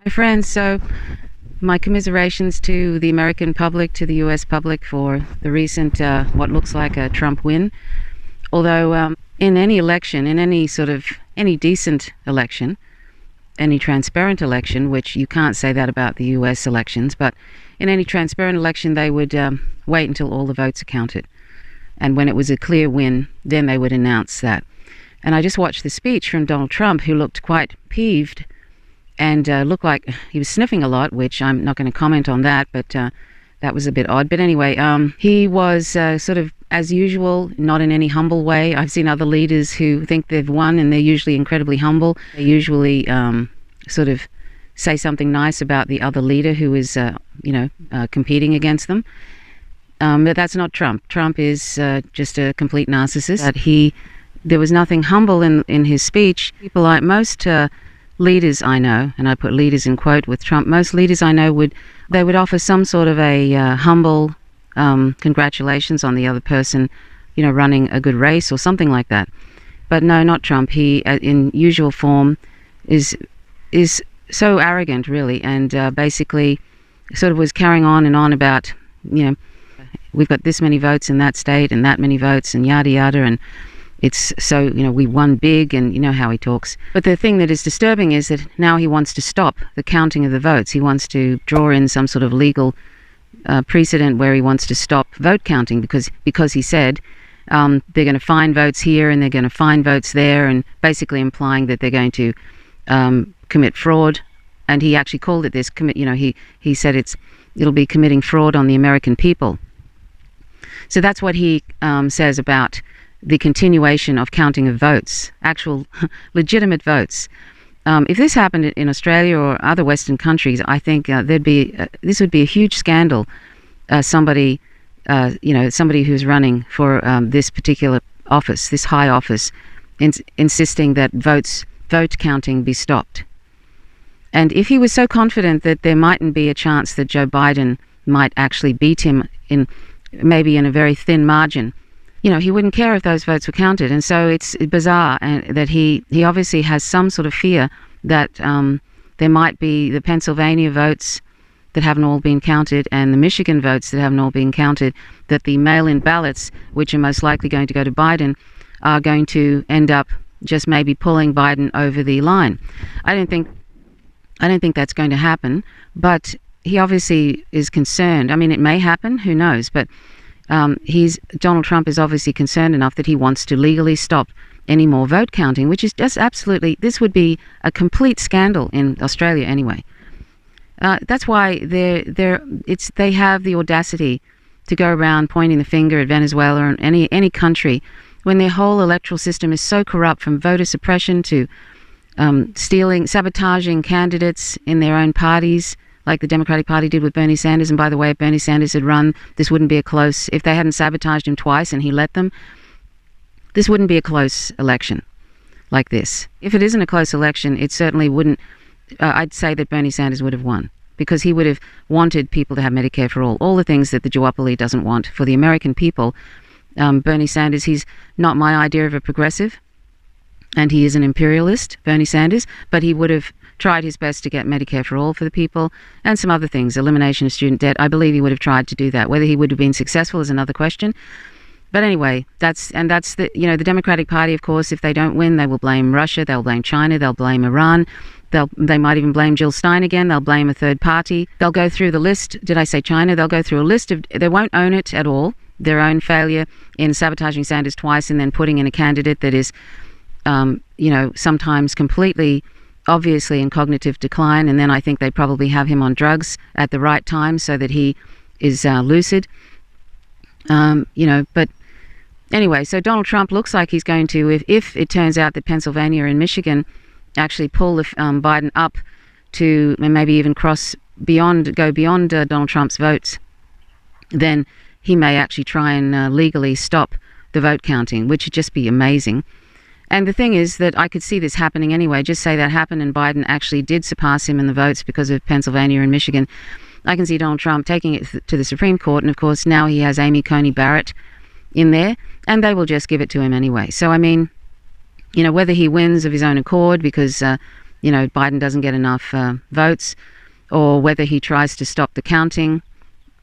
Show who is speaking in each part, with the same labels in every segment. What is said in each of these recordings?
Speaker 1: Friends, so my commiserations to the American public, to the US public for the recent, what looks like a Trump win. Although in any election, in any decent election, any transparent election, which you can't say that about the US elections, but in any transparent election they would wait until all the votes are counted. And when it was a clear win, then they would announce that. And I just watched the speech from Donald Trump, who looked quite peeved and looked like he was sniffing a lot, which I'm not going to comment on that, but that was a bit odd. But anyway, he was sort of, as usual, not in any humble way. I've seen other leaders who think they've won and they're usually incredibly humble. They usually sort of say something nice about the other leader who is, competing against them. But that's not Trump. Trump is just a complete narcissist. There was nothing humble in his speech. People like most leaders I know, and I put leaders in quote with Trump, most leaders I know would offer some sort of a humble congratulations on the other person, running a good race or something like that. But no, not Trump. He, in usual form, is so arrogant, really, and basically sort of was carrying on and on about, we've got this many votes in that state and that many votes and yada yada, and it's so, we won big, and you know how he talks. But the thing that is disturbing is that now he wants to stop the counting of the votes. He wants to draw in some sort of legal precedent where he wants to stop vote counting because he said they're going to find votes here and they're going to find votes there, and basically implying that they're going to commit fraud. And he actually called it this, he said it'll be committing fraud on the American people. So that's what he says about the continuation of counting of votes, actual legitimate votes. If this happened in Australia or other Western countries, I think this would be a huge scandal. Somebody who's running for this particular office, this high office, insisting that vote counting be stopped. And if he was so confident that there mightn't be a chance that Joe Biden might actually beat him maybe in a very thin margin, he wouldn't care if those votes were counted. And so it's bizarre that he obviously has some sort of fear that there might be the Pennsylvania votes that haven't all been counted and the Michigan votes that haven't all been counted, that the mail-in ballots, which are most likely going to go to Biden, are going to end up just maybe pulling Biden over the line. I don't think that's going to happen, but he obviously is concerned. I mean, it may happen, who knows, but Donald Trump is obviously concerned enough that he wants to legally stop any more vote counting, which is just absolutely, this would be a complete scandal in Australia anyway. That's why they have the audacity to go around pointing the finger at Venezuela or any country when their whole electoral system is so corrupt, from voter suppression to sabotaging candidates in their own parties, like the Democratic Party did with Bernie Sanders. And by the way, if Bernie Sanders had run, this wouldn't be a close, if they hadn't sabotaged him twice and he let them, this wouldn't be a close election like this. If it isn't a close election, it certainly wouldn't, I'd say that Bernie Sanders would have won, because he would have wanted people to have Medicare for all the things that the duopoly doesn't want for the American people. Bernie Sanders, he's not my idea of a progressive, and he is an imperialist, Bernie Sanders, but he would have tried his best to get Medicare for all for the people and some other things, elimination of student debt. I believe he would have tried to do that. Whether he would have been successful is another question. But anyway, that's the Democratic Party, of course, if they don't win, they will blame Russia, they'll blame China, they'll blame Iran, they might even blame Jill Stein again, they'll blame a third party. They'll go through the list, did I say China? They'll go through a list of, they won't own it at all, their own failure in sabotaging Sanders twice and then putting in a candidate that is sometimes completely, obviously in cognitive decline, and then I think they probably have him on drugs at the right time so that he is lucid. But anyway, so Donald Trump looks like he's going to, if it turns out that Pennsylvania and Michigan actually pull Biden up to maybe even go beyond Donald Trump's votes, then he may actually try and legally stop the vote counting, which would just be amazing. And the thing is that I could see this happening anyway. Just say that happened and Biden actually did surpass him in the votes because of Pennsylvania and Michigan. I can see Donald Trump taking it to the Supreme Court, and of course now he has Amy Coney Barrett in there, and they will just give it to him anyway. So I mean, whether he wins of his own accord because Biden doesn't get enough votes, or whether he tries to stop the counting,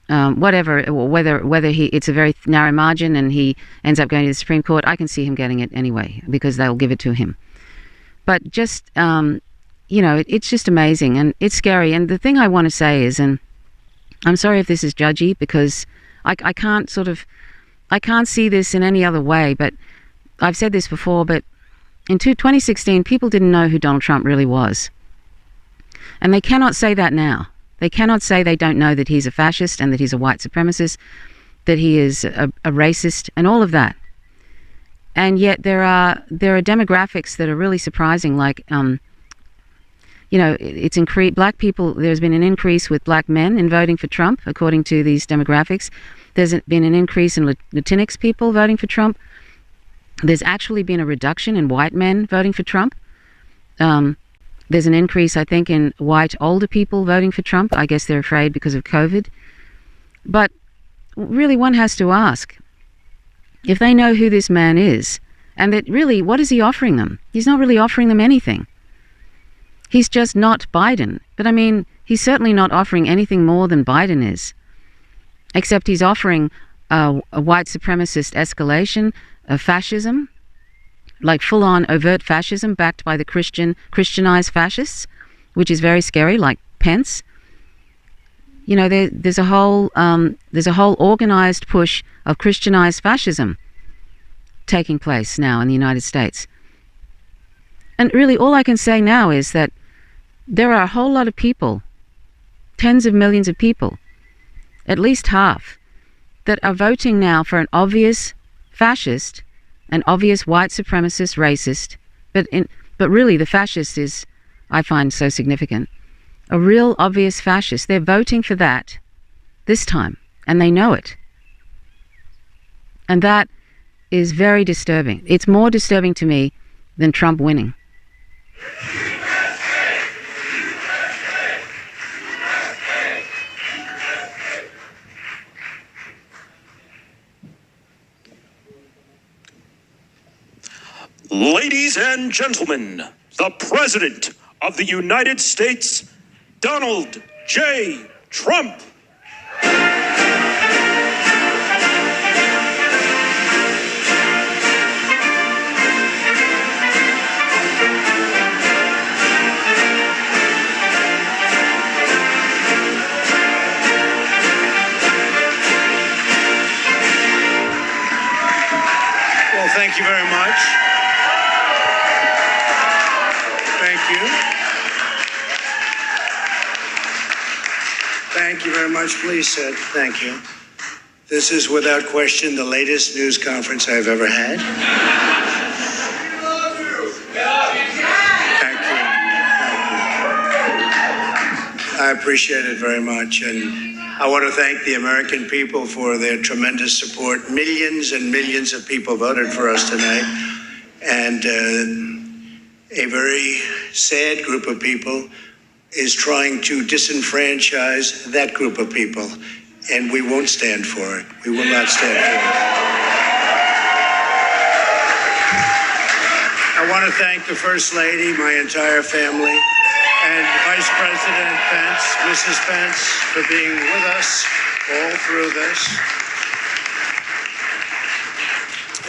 Speaker 1: whatever, or whether it's a very narrow margin and he ends up going to the Supreme Court. I can see him getting it anyway because they'll give it to him. But just it's just amazing and it's scary. And the thing I want to say is, and I'm sorry if this is judgy because I can't see this in any other way, but I've said this before, but in 2016, people didn't know who Donald Trump really was. And they cannot say that now. They cannot say they don't know that he's a fascist and that he's a white supremacist, that he is a racist and all of that. And yet there are demographics that are really surprising, like, it's increased. Black people, there's been an increase with black men in voting for Trump, according to these demographics. There's been an increase in Latinx people voting for Trump. There's actually been a reduction in white men voting for Trump. There's an increase, I think, in white older people voting for Trump. I guess they're afraid because of COVID. But really, one has to ask, if they know who this man is, and that really, what is he offering them? He's not really offering them anything. He's just not Biden. But I mean, he's certainly not offering anything more than Biden is, except he's offering a white supremacist escalation of fascism, like full-on overt fascism backed by the Christianized fascists, which is very scary, like Pence. There's a whole organized push of Christianized fascism taking place now in the United States. And really, all I can say now is that there are a whole lot of people, tens of millions of people, at least half, that are voting now for an obvious fascist, an obvious white supremacist, racist, but really the fascist is, I find, so significant. A real obvious fascist. They're voting for that this time, and they know it. And that is very disturbing. It's more disturbing to me than Trump winning.
Speaker 2: Ladies and gentlemen, the President of the United States, Donald J. Trump.
Speaker 3: Well, thank you very much. Thank you very much. Please sit. Thank you. This is without question the latest news conference I've ever had. Thank you. I appreciate it very much. And I want to thank the American people for their tremendous support. Millions and millions of people voted for us tonight. And a very sad group of people is trying to disenfranchise that group of people, and we won't stand for it. We will not stand for it. I want to thank the First Lady, my entire family, and Vice President Pence, Mrs. Pence, for being with us all through this.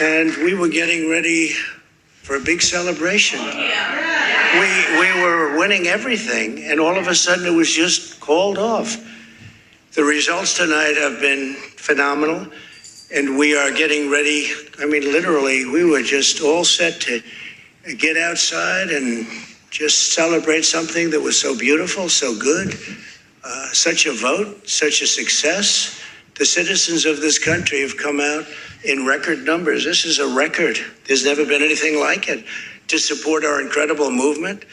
Speaker 3: And we were getting ready for a big celebration. We were winning everything, and all of a sudden it was just called off. The results tonight have been phenomenal, and we are getting ready. I mean, literally, we were just all set to get outside and just celebrate something that was so beautiful, so good, such a vote, such a success. The citizens of this country have come out in record numbers. This is a record. There's never been anything like it. To support our incredible movement.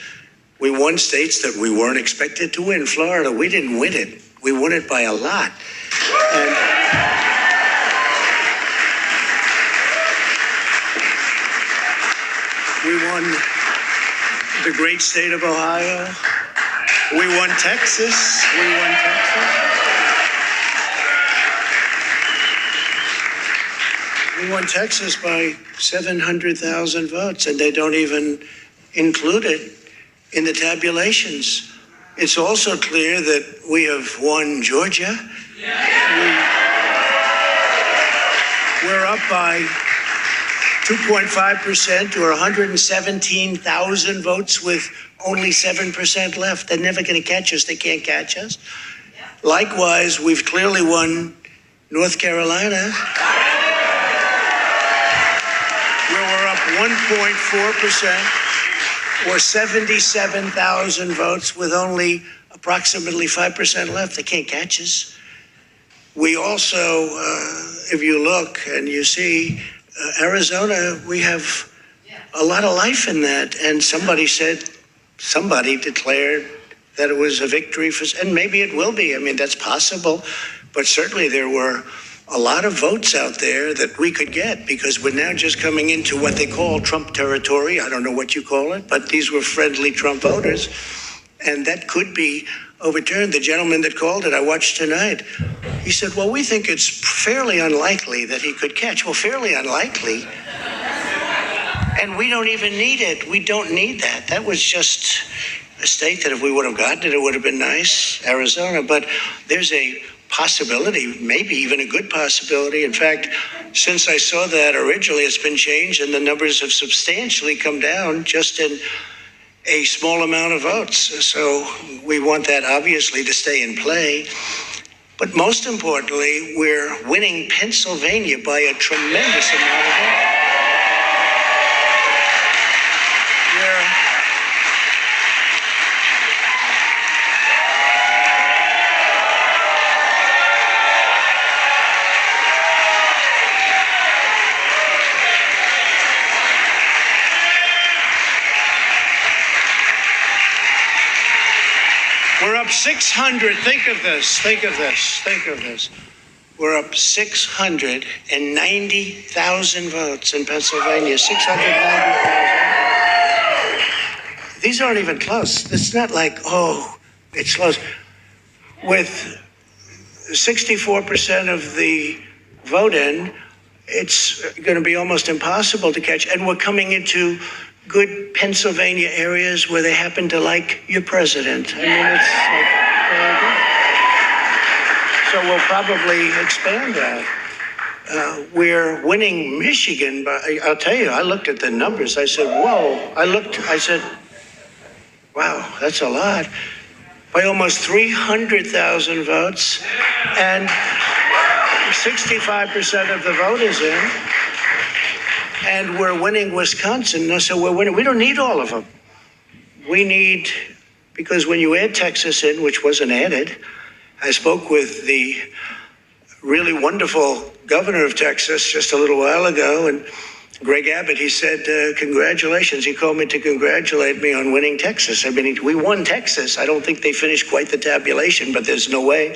Speaker 3: We won states that we weren't expected to win. Florida, we didn't win it. We won it by a lot. And we won the great state of Ohio. We won Texas. We won Texas by 700,000 votes, and they don't even include it in the tabulations. It's also clear that we have won Georgia. We're up by 2.5% or 117,000 votes with only 7% left. They're never going to catch us. They can't catch us. Likewise, we've clearly won North Carolina, where we're up 1.4% or 77,000 votes with only approximately 5% left. They can't catch us. We also, if you look and you see Arizona, we have a lot of life in that. And somebody declared that it was a victory for, and maybe it will be. I mean, that's possible. But certainly there were a lot of votes out there that we could get because we're now just coming into what they call Trump territory. I don't know what you call it, but these were friendly Trump voters. And that could be overturned. The gentleman that called it, I watched tonight, he said, well, we think it's fairly unlikely that he could catch. Well, fairly unlikely. And we don't even need it. We don't need that. That was just a state that if we would have gotten it, it would have been nice, Arizona. But there's a possibility, maybe even a good possibility. In fact, since I saw that originally, it's been changed and the numbers have substantially come down just in a small amount of votes. So we want that obviously to stay in play. But most importantly, we're winning Pennsylvania by a tremendous amount of votes. We're up 600. Think of this. We're up 690,000 votes in Pennsylvania. 690,000. These aren't even close. It's not like, oh, it's close. With 64% of the vote in, it's going to be almost impossible to catch. And we're coming into good Pennsylvania areas where they happen to like your president. I mean, it's like very good. So we'll probably expand that. We're winning Michigan, but I'll tell you, I looked at the numbers. I said, whoa. I said, wow, that's a lot. By almost 300,000 votes, and 65% of the vote is in. And we're winning Wisconsin, so we're winning. We don't need all of them. We need, because when you add Texas in, which wasn't added, I spoke with the really wonderful governor of Texas just a little while ago, and Greg Abbott, he said, congratulations. He called me to congratulate me on winning Texas. I mean, we won Texas. I don't think they finished quite the tabulation, but there's no way.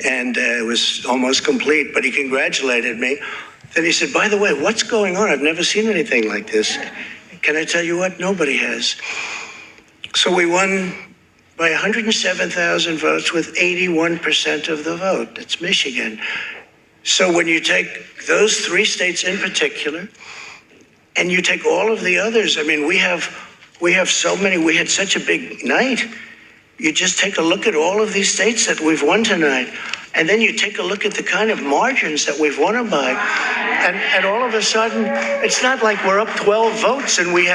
Speaker 3: And it was almost complete, but he congratulated me. Then he said, by the way, what's going on? I've never seen anything like this. Can I tell you what? Nobody has. So we won by 107,000 votes with 81% of the vote. That's Michigan. So when you take those three states in particular, and you take all of the others, I mean, we have so many, we had such a big night. You just take a look at all of these states that we've won tonight. And then you take a look at the kind of margins that we've won them by. And all of a sudden, it's not like we're up 12 votes and we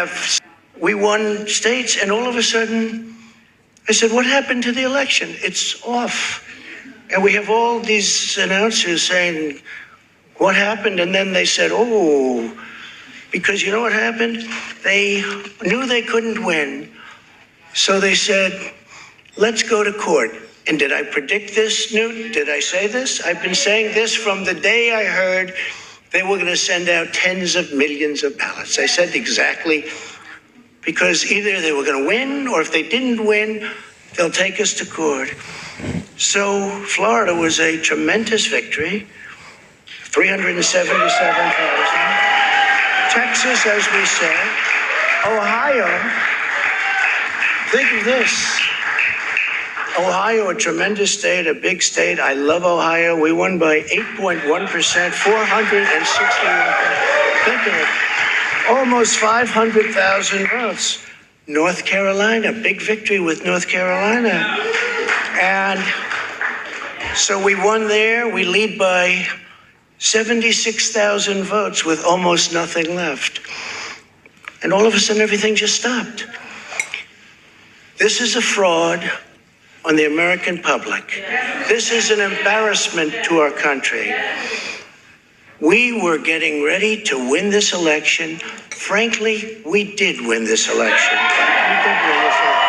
Speaker 3: won states. And all of a sudden, I said, what happened to the election? It's off. And we have all these announcers saying, what happened? And then they said, oh, because you know what happened? They knew they couldn't win. So they said, let's go to court. And did I predict this, Newt? Did I say this? I've been saying this from the day I heard they were going to send out tens of millions of ballots. I said exactly, because either they were going to win, or if they didn't win, they'll take us to court. So Florida was a tremendous victory, 377,000. Texas, as we said. Ohio, think of this. Ohio, a tremendous state, a big state. I love Ohio. We won by 8.1%, 461. Think of it. Almost 500,000 votes. North Carolina, big victory with North Carolina. And so we won there. We lead by 76,000 votes with almost nothing left. And all of a sudden, everything just stopped. This is a fraud on the American public. This is an embarrassment to our country. We were getting ready to win this election. Frankly, we did win this election. We did win this election.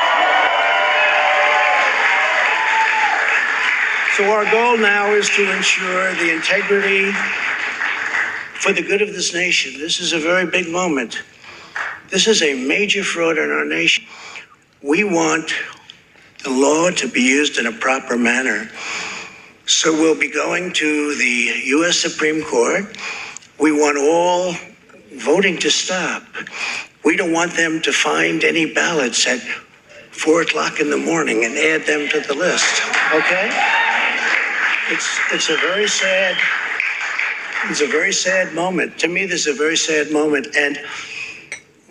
Speaker 3: So our goal now is to ensure the integrity for the good of this nation. This is a very big moment. This is a major fraud in our nation. We want the law to be used in a proper manner. So we'll be going to the U.S. Supreme Court. We want all voting to stop. We don't want them to find any ballots at 4 o'clock in the morning and add them to the list, okay? It's a very sad moment. To me, this is a very sad moment, and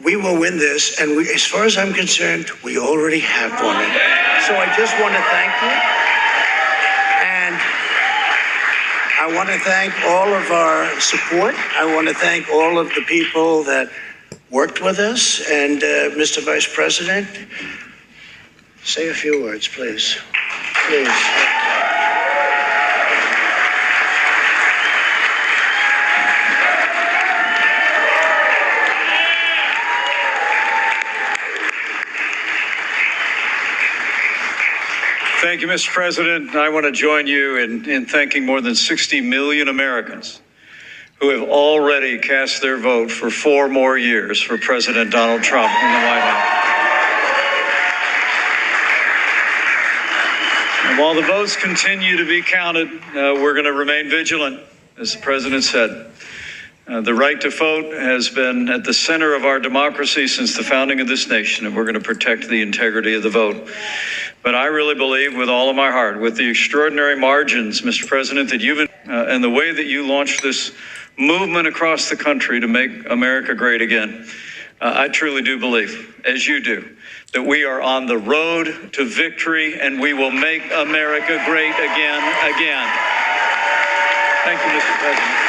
Speaker 3: we will win this. And we, as far as I'm concerned, we already have won it. So I just want to thank you, and I want to thank all of our support. I want to thank all of the people that worked with us. And Mr. Vice President, say a few words, please. Please.
Speaker 4: Thank you, Mr. President. I want to join you in thanking more than 60 million Americans who have already cast their vote for 4 more years for President Donald Trump in the White House. And while the votes continue to be counted, we're going to remain vigilant, as the President said. The right to vote has been at the center of our democracy since the founding of this nation, and we're going to protect the integrity of the vote. But I really believe with all of my heart, with the extraordinary margins, Mr. President, that you've and the way that you launched this movement across the country to make America great again, I truly do believe, as you do, that we are on the road to victory and we will make America great again. Thank you, Mr. President.